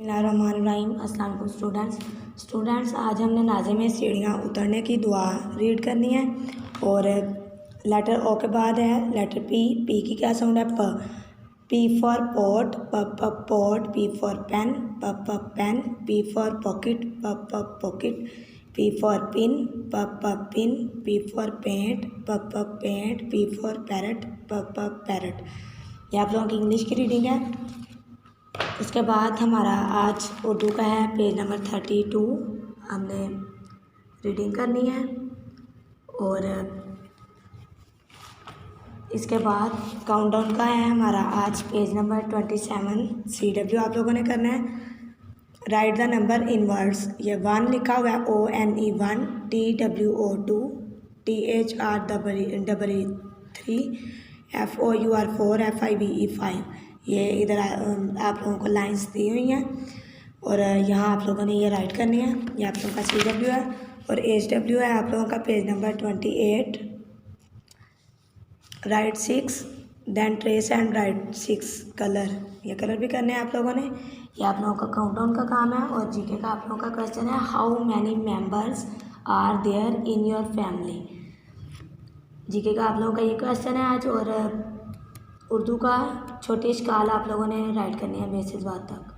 बिस्मिल्लाहिर्रहमानिर्रहीम। अस्सलाम वालेकुम स्टूडेंट्स, आज हमने नाज़िम में सीढ़ियाँ उतरने की दुआ रीड करनी है। और लेटर ओ के बाद है लेटर पी। पी की क्या साउंड है? प। पी फॉर पॉट, प पॉट। पी फॉर पेन, प पेन। पी फॉर पॉकेट, प पॉकेट। पी फॉर पिन, प पिन। पी फॉर पेंट, प पेंट। पी फॉर पैरट, प पैरट। ये आप लोगों की इंग्लिश की रीडिंग है। उसके बाद हमारा आज उर्दू का है पेज नंबर 32। हमने रीडिंग करनी है। और इसके बाद काउंटडाउन का है हमारा आज पेज नंबर 27। CW आप लोगों ने करना है। Right the number in words. ये 1 लिखा हुआ है ONE 1, TWO 2, THREE 3, FOUR 4, FIVE 5। ये इधर आप लोगों को लाइंस दी हुई हैं और यहाँ आप लोगों ने ये राइट करनी है। ये आप लोगों का CW है और HW है आप लोगों का page number 28। Write 6, then trace and write 6 colour. ये कलर भी करने हैं आप लोगों ने। ये आप लोगों का काउंटडाउन का काम है। और जीके का आप लोगों का क्वेश्चन है, how many members are there in your family. GK का आप लोगों का ये क्वेश्चन है आज। और उर्दू का छोटी इश्काल आप लोगों ने राइट करनी है बेसिस बात तक।